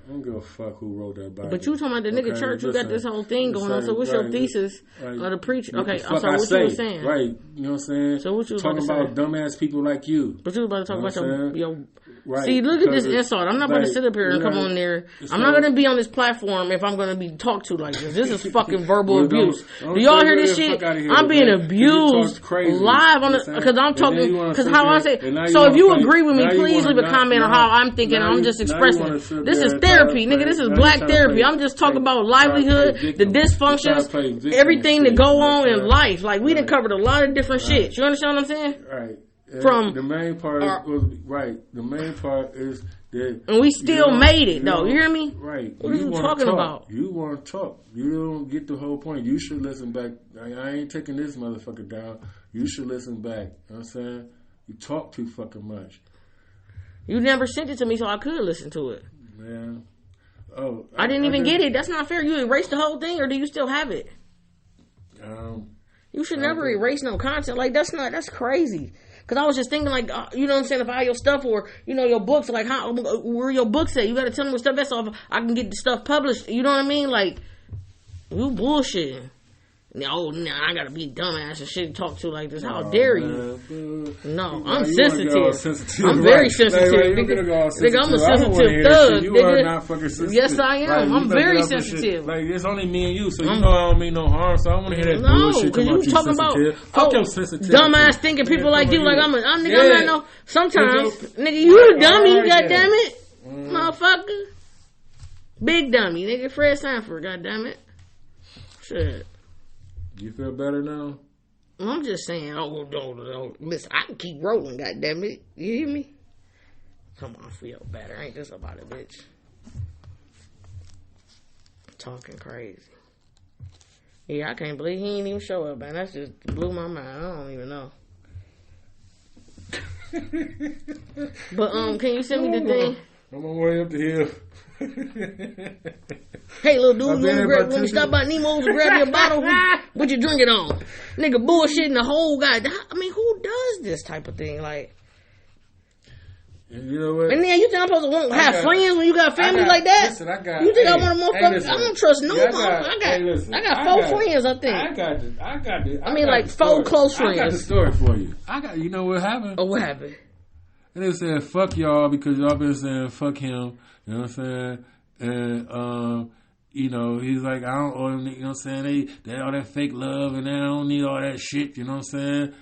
I don't give a fuck who wrote that Bible. But you talking about the nigga church, you got this whole thing going on. So what's your thesis of the preacher? Okay, I'm sorry, what you were saying? Right, you know what I'm saying? So what you was talking about dumbass people like you. But you was about to talk about your right. See, look at this insult. I'm not going to sit up here and come on there. I'm not going to be on this platform if I'm going to be talked to like this. This is fucking verbal abuse. Do y'all hear this shit? I'm being abused live on it because I'm talking, because how I say. So if you agree with me, please leave a comment on how I'm thinking. I'm just expressing. This is therapy, nigga. This is black therapy. I'm just talking about livelihood, the dysfunctions, everything that go on in life. Like, we done covered a lot of different shit. You understand what I'm saying? Right. From the main part was right. The main part is that, and we still made it though. You hear me? Right. What are you talking about? You want to talk. You don't get the whole point. You should listen back. I ain't taking this motherfucker down. You should listen back. You know what I'm saying? You talk too fucking much. You never sent it to me so I could listen to it. Man. Oh, I didn't even get it. That's not fair. You erased the whole thing, or do you still have it? You should never erase no content. Like, that's crazy. Because I was just thinking, like, you know what I'm saying, if I have your stuff or, you know, your books, like, where your books at? You got to tell me what stuff that's off. I can get the stuff published. You know what I mean? Like, you bullshitting. Oh, nah, I got to be dumbass and shit to talk to like this. How dare you? No, I'm sensitive. I'm very sensitive. Nigga, I'm a sensitive thug. You are not fucking sensitive. Yes, I am. I'm very sensitive. Like, it's only me and you, so you know I don't mean no harm, so I don't want to hear that bullshit. No, because you talking about your sensitivity. Dumbass thinking people like you, like I'm not no. Sometimes, nigga, you a dummy, goddammit. Motherfucker. Big dummy, nigga. Fred Sanford, goddammit. Shit. You feel better now? I'm just saying, listen, I can keep rolling, goddammit. You hear me? Come on, feel better. Ain't this about it, bitch? Talking crazy. Yeah, I can't believe he ain't even show up, man. That just blew my mind. I don't even know. But, can you send me the thing? I'm on my way up the hill. Hey, little dude, when you stop by Nemo's and grab your bottle, what you drink it on? Nigga bullshitting the whole guy. I mean, who does this type of thing? Like, you know what? And then you think I'm supposed to have friends when you got family like that? Listen, you think I want to motherfucker? I don't trust no one. I got 4 friends, I think. I got it. I mean, like 4 close friends. I got the story for you. You know what happened? Oh, what happened? And they said, fuck y'all because y'all been saying fuck him. You know what I'm saying? And, you know, he's like, I don't owe them, you know what I'm saying? They all that fake love and they don't need all that shit, you know what I'm saying?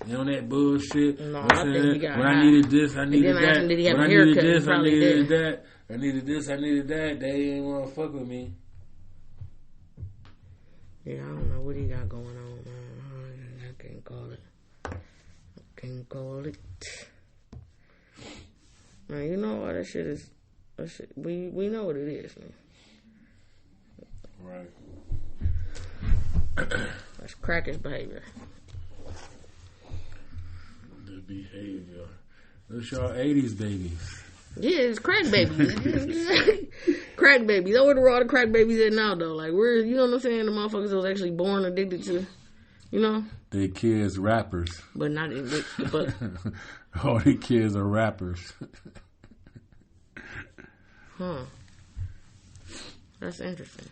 You know that bullshit. No, I think we got when I needed this, I needed that. Did he have when a I haircut, needed this, I needed that. I needed this, I needed that. They didn't want to fuck with me. Yeah, I don't know what he got going on, man. I can't call it. Man, you know what that shit is. That shit, we know what it is, man. Right. That's crackish behavior. The behavior. That's y'all 80s babies. Yeah, it's crack babies. Crack babies. I wonder where all the crack babies at now, though. Like, where, you know what I'm saying? The motherfuckers that was actually born addicted to, you know? They kids rappers. But not, but. All the kids are rappers. Huh. That's interesting.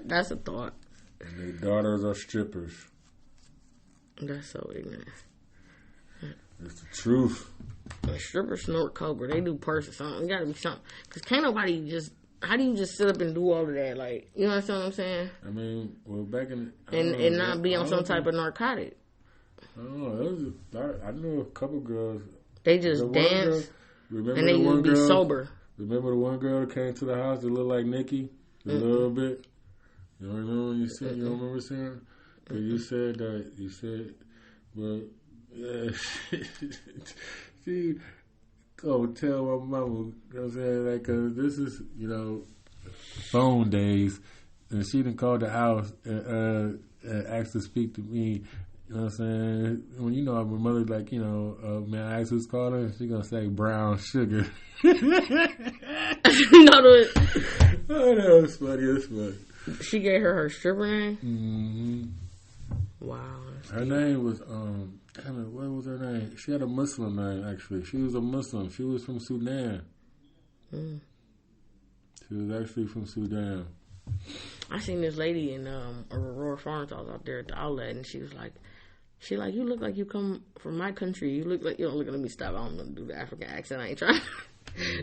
That's a thought. And their daughters are strippers. That's so ignorant. It's the truth. Strippers snort cobra. They do purse or something. It gotta be something. Because can't nobody just... How do you just sit up and do all of that? Like, you know what I'm saying? I mean, well, back in... And not be on some type of narcotic. I don't know. I knew a couple girls... They just dance, and they just be sober. Remember the one girl that came to the house that looked like Nikki? A little bit? You don't remember when you said... You don't remember seeing her? Because you said that... You said... Well, yeah... See... Go tell my mama... You know what I'm saying? Like, cause this is, you know... Phone days. And she done called the house and asked to speak to me... You know what I'm saying? When you know my mother's like, you know, man, I asked who's calling, she gonna say brown sugar. Oh, that was funny. That's funny. She gave her stripper name? Mm-hmm. Wow, Her name was damn it, what was her name? She had a Muslim name actually. She was a Muslim. She was from Sudan. She was actually from Sudan. I seen this lady in Aurora Farms. I was out there at the outlet, and she was like, you look like you come from my country. You look like, you don't look. Let me stop. I'm gonna do the African accent. I ain't trying.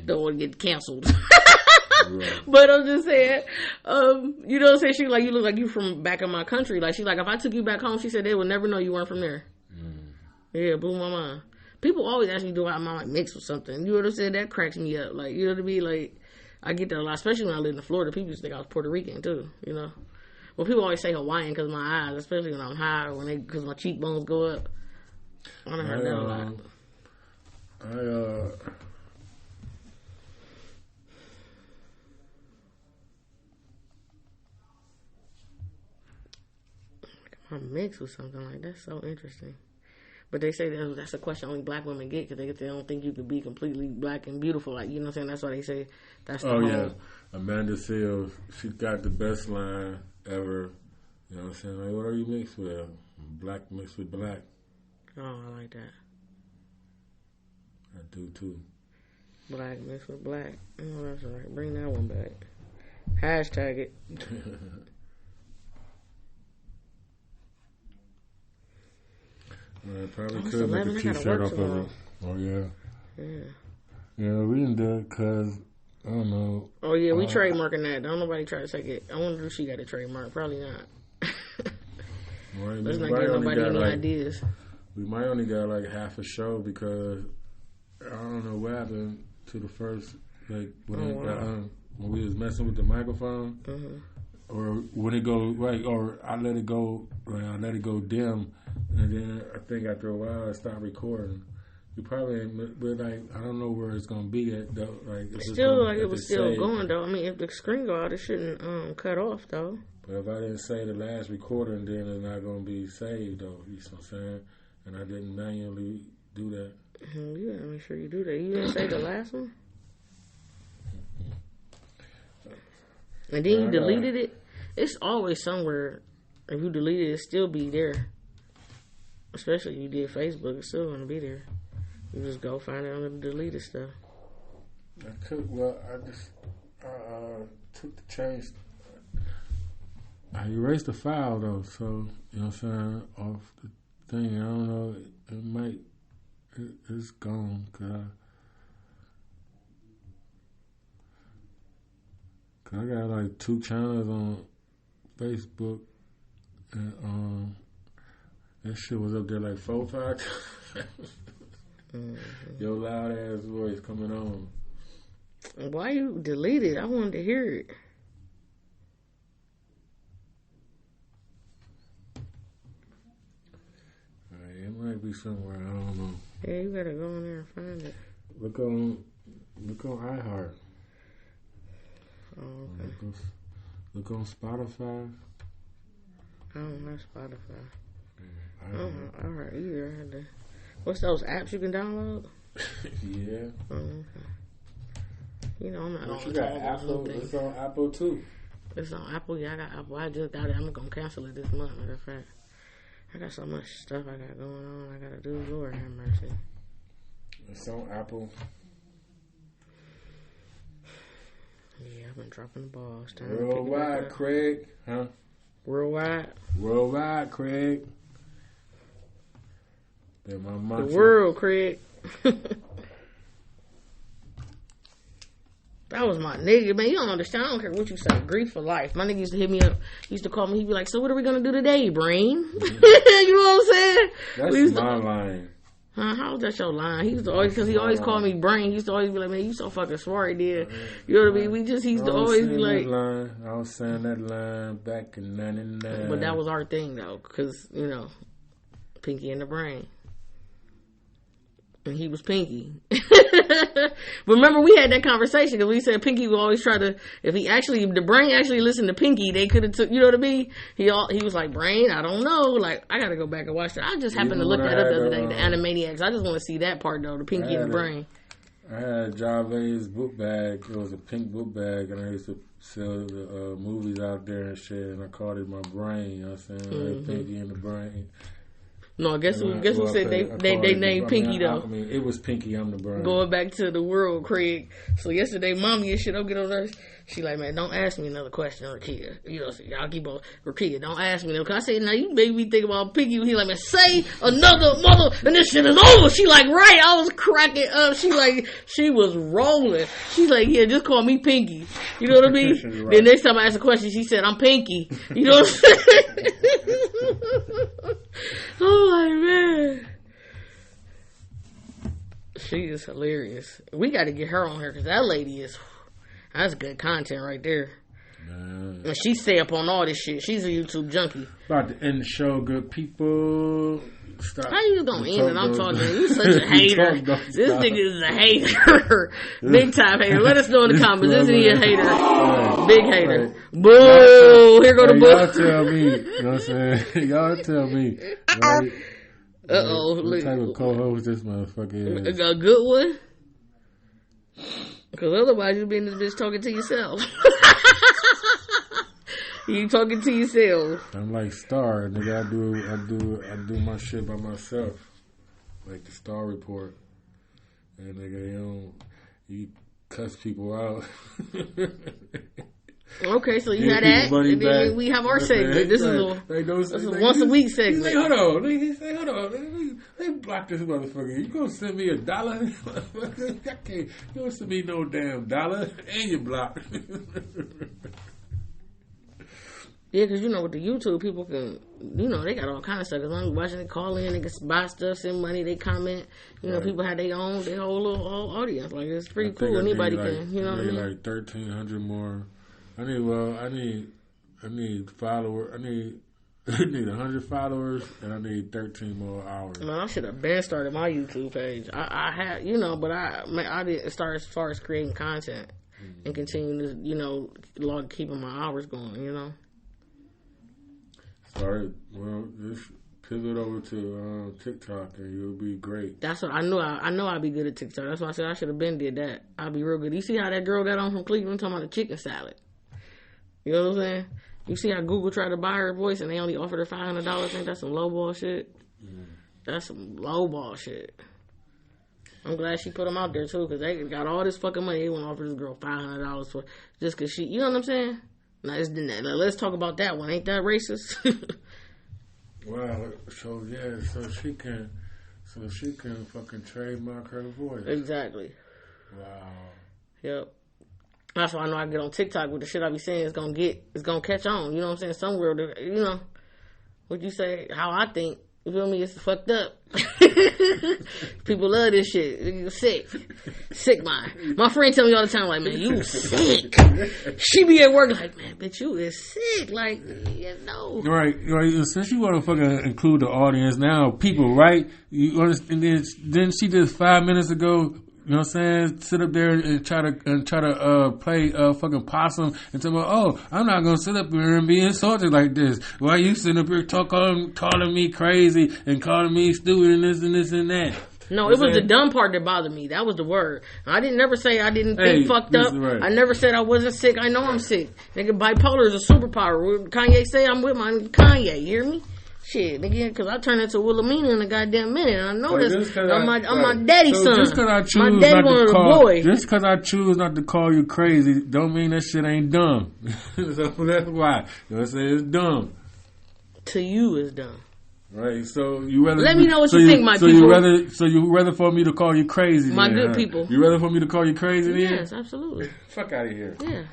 Don't want to get canceled. Right. But I'm just saying, you know what I'm saying? She like, you look like you from back in my country. Like, she like, if I took you back home, she said they would never know you weren't from there. Yeah, blew my mind. People always ask me, do I might mix with something? You know what I'm saying? That cracks me up. Like, you know what I mean? Like, I get that a lot, especially when I lived in Florida. People used to think I was Puerto Rican too, you know. Well, people always say Hawaiian because of my eyes, especially when I'm high or because my cheekbones go up. I don't heard that a lot. I mix with something like that's so interesting. But they say that's a question only black women get because they don't think you could be completely black and beautiful. Like, you know what I'm saying? That's why they say that's the whole. Yeah. Amanda Seals, she got the best line ever. You know what I'm saying? Like, what are you mixed with? Black mixed with black. Oh, I like that. I do too. Black mixed with black. Oh, that's right. Bring that one back. Hashtag it. I probably could make a t-shirt off of it. Oh, yeah. Yeah, we didn't do it because, I don't know. Oh, yeah, we trademarking that. Don't nobody try to take it. I wonder if she got a trademark. Probably not. Let's not give nobody any ideas. We might only got like half a show because I don't know what happened to the first, like, when we was messing with the microphone. Or when it go, right, or I let it go dim. And then I think after a while I stopped recording. You probably, but like I don't know where it's gonna be at though. Like it's still like it was still going though. I mean, if the screen go out, it shouldn't cut off though. But if I didn't say the last recording, then it's not gonna be saved though. You know what I'm saying? And I didn't manually do that. You gotta make sure you do that. You didn't say the last one, and then you deleted it. It's always somewhere. If you delete it, it'll still be there. Especially if you did Facebook, it's still gonna be there. You just go find it on the deleted stuff. I could. Well, I just took the change. I erased the file though, so you know what I'm saying, off the thing. I don't know. It might. It's gone because I got like 2 channels on Facebook, and that shit was up there like 4 or 5 times. Your loud ass voice coming on. Why you delete it? I wanted to hear it. It might be somewhere, I don't know. Yeah, you gotta go in there and find it. Look on iHeart. Oh, okay. Look on Spotify. I don't have Spotify. I don't have iHeart either. I had to. What's those apps you can download? Yeah. Oh, okay. You know, I'm not on you got Apple. It's on Apple too. It's on Apple. Yeah, I got Apple. I just got it. I'm gonna cancel it this month. Matter of fact, I got so much stuff I got going on. I gotta do. Lord have mercy. It's on Apple. Yeah, I've been dropping the ball. Worldwide, Craig. Huh? Worldwide, Craig. The world, Craig. That was my nigga, man. You don't understand. I don't care what you say. Grief for life. My nigga used to hit me up. He used to call me. He'd be like, "So what are we gonna do today, brain?" Mm-hmm. You know what I'm saying? That's my line. Huh? How was that your line? He used to always, because he always called me brain. He used to always be like, "Man, you so fucking smart, dude." You know what I mean? He used to always be like, I was saying that line back in '99. But that was our thing though, because you know, Pinky and the Brain. And he was Pinky. Remember, we had that conversation because we said Pinky would always try to. If the Brain actually listened to Pinky, they could have took. You know what I mean? He was like, Brain, I don't know. Like, I got to go back and watch that. I just happened to look that up the other day. The Animaniacs. I just want to see that part though. The Pinky and the Brain. I had Jave's book bag. It was a pink book bag, and I used to sell the movies out there and shit. And I called it my Brain. You know what I'm saying? Mm-hmm. Like Pinky and the Brain. No, guess who said they named Pinky though? I mean, it was Pinky. I'm the brother. Going back to the world, Craig. So yesterday, mommy and shit, I'll get on her. She like, man, don't ask me another question, Rakia. You know, so y'all keep on, Rakia, don't ask me no. Cause I said, now you made me think about Pinky. He like, man, say another mother, and this shit is over. She like, right? I was cracking up. She was rolling. She's like, yeah, just call me Pinky. You know what I mean? Right. Then next time I asked a question, she said, I'm Pinky. You know what I'm saying? Oh my man. She is hilarious. We got to get her on here because that lady is... That's good content right there. Man. And she stay up on all this shit. She's a YouTube junkie. About to end the show, good people. Stop. How you gonna end it? I'm talking. You such a hater. This nigga is a hater. Big time hater. Let us know in the comments. Isn't he a hater? Big hater. Right. Boo! Here go the boo. Y'all tell me. You know what I'm saying? Y'all tell me. Right? What type of co-host this motherfucker is? A good one? Because otherwise you be in this bitch talking to yourself. You talking to yourself. I'm like Star, nigga. I do my shit by myself, like the Star Report. And nigga, you cuss people out. Okay, so you had that, and then we have our segment. This is a once a week segment. Hold on. They block this motherfucker. You gonna send me $1? I can't. You don't send me no damn dollar, and you block. Yeah, because, with the YouTube, people can, they got all kind of stuff. As long as you're watching, they call in, they can buy stuff, send money, they comment. Right. People have their whole little audience. Like, it's pretty cool. Anybody can, you know what I mean? Like 1,300 more. I need followers. I need 100 followers, and I need 13 more hours. Man, I should have been started my YouTube page. I had, but I didn't start as far as creating content and continue to, keeping my hours going, Start, just pivot over to TikTok and you'll be great. That's what I knew. I know I'd be good at TikTok. That's why I said I should have been did that. I'd be real good. You see how that girl got on from Cleveland talking about the chicken salad? You know what I'm saying? You see how Google tried to buy her voice and they only offered her $500? I think that's some lowball shit. That's some lowball shit. I'm glad she put them out there too, because they got all this fucking money. They want to offer this girl $500 for just because she, you know what I'm saying? Now, let's talk about that one. Ain't that racist? Wow. So she can fucking trademark her voice. Exactly. Wow. Yep. That's why I know I get on TikTok with the shit I be saying. It's gonna catch on. You know what I'm saying? Somewhere, what you say? How I think. You feel me? It's fucked up. People love this shit. You sick mind. My friend tell me all the time, like, man, you sick. She be at work like, man, bitch, you is sick. Like, Right. Since you want to fucking include the audience now, people, right? You understand? Then she did 5 minutes ago. You know what I'm saying? Sit up there and try to play fucking possum and tell me, oh, I'm not gonna sit up here and be insulted like this. Why you sitting up here calling me crazy and calling me stupid and this and that? No, it was the dumb part that bothered me. That was the word. I didn't never say I didn't think fucked up. Right. I never said I wasn't sick. I know I'm sick. Nigga, bipolar is a superpower. Kanye say I'm with my Kanye. You hear me? Shit, nigga, because I turned into Wilhelmina in a goddamn minute. And I know this. I'm my daddy's son. Just because I choose my daddy not to call, boy. Just because I choose not to call you crazy, don't mean that shit ain't dumb. So that's why. You know what I'm saying? It's dumb. To you, it's dumb. Right. So you rather let me know what you think, my people. You rather for me to call you crazy? My good people. You rather for me to call you crazy? Yes, absolutely. Fuck out of here. Yeah.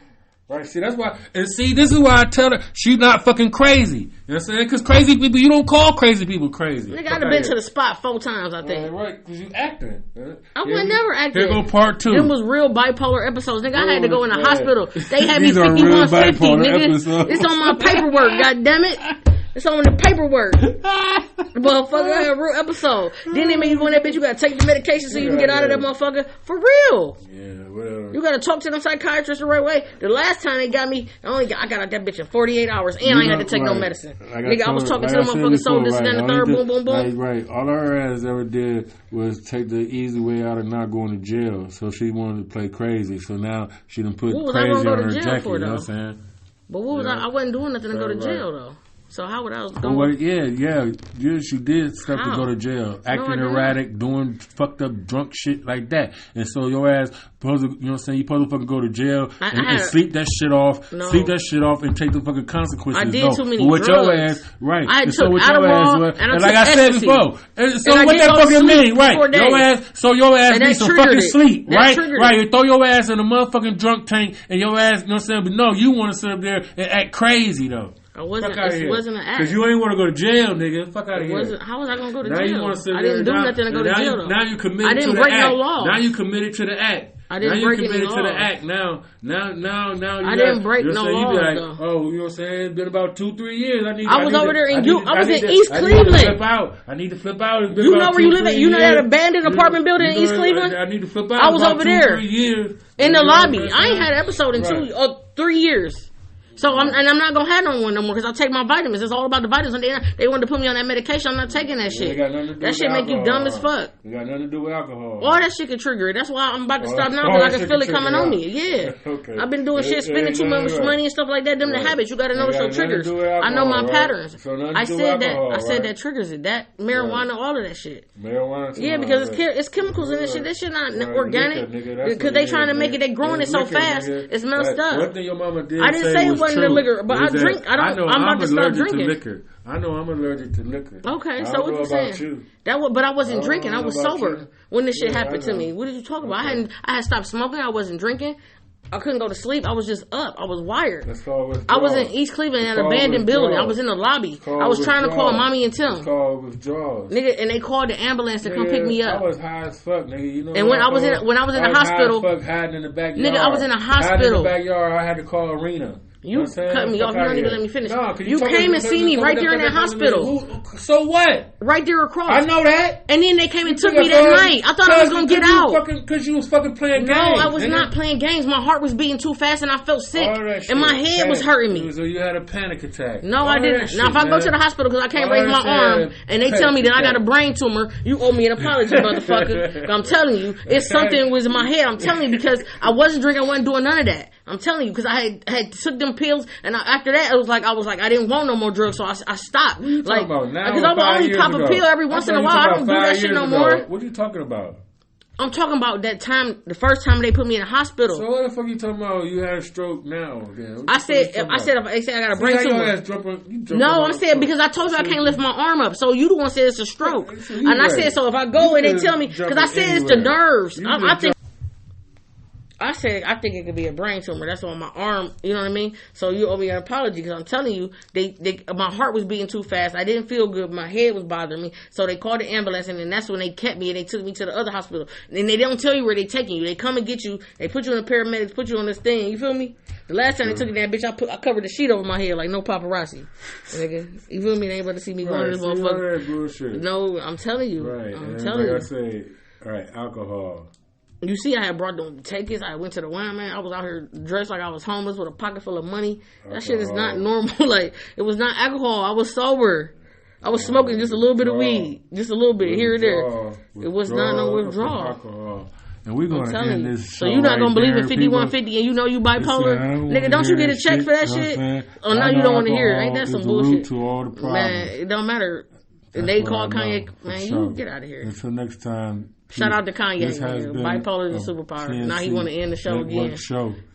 Right, see, that's why, and see, this is why I tell her she's not fucking crazy. You know what I'm saying? Because crazy people, you don't call crazy people crazy. Nigga, I'd have been to the spot 4 times, I think. Right, because you acting. I would never acting. Here go part 2. Them was real bipolar episodes. Nigga, I had to go in the hospital. They had me 5150, nigga. Episodes. It's on my paperwork, goddammit. It's on the paperwork. Motherfucker, I had a real episode. Then they make you go in that bitch, you gotta take the medication so you can get out of that motherfucker. For real. Yeah, whatever. You gotta talk to them psychiatrists the right way. The last time they got me, I got out that bitch in 48 hours and I ain't had to take no medicine. Nigga, I was talking to them motherfuckers, so this and then the third, boom, boom, boom. Right. All her ass ever did was take the easy way out of not going to jail. So she wanted to play crazy. So now she done put crazy on her jacket. You know what I'm saying? But what was I wasn't doing nothing to go to jail though. So how would I was going? Well, yes, you did stuff to go to jail, acting erratic, doing fucked up drunk shit like that, and so your ass supposed to, you know what I'm saying? You supposed to fucking go to jail and sleep that shit off, and take the fucking consequences. I did too many drugs. Your ass, right? I took Adderall, and like I said before, so what that fucking mean, right? Your ass needs some fucking sleep, right? Right? You throw your ass in a motherfucking drunk tank, and your ass, you know what I'm saying? But no, you want to sit up there and act crazy though. It wasn't an act. Because you ain't want to go to jail, nigga. Fuck out of here. How was I going to go to now jail? You want to sit I didn't do nothing to go to jail, though. Now you committed to the act. I didn't break no law. Now you committed to the act. I didn't break any law. Now you committed to the act. Now I didn't break no law, like, though. Oh, you know what I'm saying? It's been about 2-3 years. I was over there in East Cleveland. I need to flip out. You know where you live at? You know that abandoned apartment building in East Cleveland? I need to flip out. I was over there. 2-3 years. In the lobby. I ain't had an episode in 3 years. So I'm not gonna have no one no more because I take my vitamins. It's all about the vitamins. And they wanted to put me on that medication. I'm not taking that shit. That shit make you dumb as fuck. It got nothing to do with alcohol. All that shit can trigger it. That's why I'm about to stop now because I can feel it coming on me. Yeah. Okay. I've been doing shit, spending too much money and stuff like that. Them the habits. You gotta know your triggers. I know my patterns. I said that triggers it. That marijuana, all of that shit. Marijuana. Yeah, because it's chemicals in this shit. This shit not organic. Because they trying to make it. They growing it so fast. It's messed up. One thing your mama did. I didn't say it wasn't the liquor, but I drink. I'm about to stop drinking. Liquor. I know I'm allergic to liquor. Okay, so what you saying? But I wasn't drinking. I was sober when this shit happened to me. What did you talk about? I had stopped smoking. I wasn't drinking. I couldn't go to sleep. I was just up. I was wired. I was in East Cleveland in an abandoned building. I was in the lobby. I was trying to call Mommy and Tim. It's called withdrawals. Nigga, and they called the ambulance to come pick me up. I was high as fuck, nigga. You know. And when I was in the hospital, high as fuck, hiding in the backyard. Nigga, I was in a hospital. Hiding in the backyard. I had to call Arena. You cut me off. You don't even let me finish. No, you came and see me right there in that hospital. So what? Right there across. I know that. And then they came and took me that night. I thought I was going to get out. Because you was fucking playing games. No, I was not playing games. My heart was beating too fast and I felt sick. And my head was hurting me. So you had a panic attack. No, I didn't. Now, if I go to the hospital because I can't raise my arm and they tell me that I got a brain tumor, you owe me an apology, motherfucker. I'm telling you, it's something was in my head. I'm telling you because I wasn't drinking. I wasn't doing none of that. I'm telling you because I had took them pills and after that I was like I didn't want no more drugs, so I stopped. Like because I would only pop a pill every once in a while. I don't do that shit no more. What are you talking about? I'm talking about that time, the first time they put me in the hospital. So what the fuck you talking about? You had a stroke now. Again. I said if they say I got a brain tumor. No, I'm saying because I told you I can't lift my arm up. So you the one said it's a stroke, and I said so if I go and they tell me because I said it's the nerves. I think it could be a brain tumor. That's on my arm. You know what I mean? So you owe me an apology because I'm telling you, my heart was beating too fast. I didn't feel good. My head was bothering me. So they called the ambulance and then that's when they kept me and they took me to the other hospital. And they don't tell you where they taking you. They come and get you. They put you in the paramedics, put you on this thing. You feel me? The last time they took that bitch, I covered the sheet over my head like no paparazzi. Nigga, you feel me? They ain't able to see me going to this motherfucker. No, I'm telling you. Right. I'm telling you. Like I say, all right, alcohol. You see, I had brought them tickets. I went to the wine, man. I was out here dressed like I was homeless with a pocket full of money. That shit is not normal. Like, it was not alcohol. I was sober. I was smoking just a little bit of weed. Just a little bit, here and there. It was not no withdrawal. Alcohol. And we're going to end this show. So you're not going to believe in 5150 and you know you bipolar? Nigga, don't you get a check for that shit? Oh, now you don't want to hear it. Ain't that some bullshit? To all the man, it don't matter. And they call Kanye, man, you get out of here. Until next time. Shout out to Kanye. Bipolar is a superpower. PNC now he want to end the show again.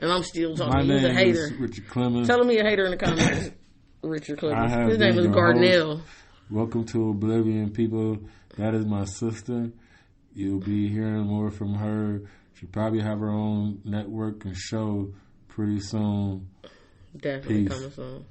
And I'm still talking. He's a hater. Richard Clemens. Tell me a hater in the comments. Richard Clemens. His name is Gardnell. Welcome to Oblivion, people. That is my sister. You'll be hearing more from her. She'll probably have her own network and show pretty soon. Definitely coming soon.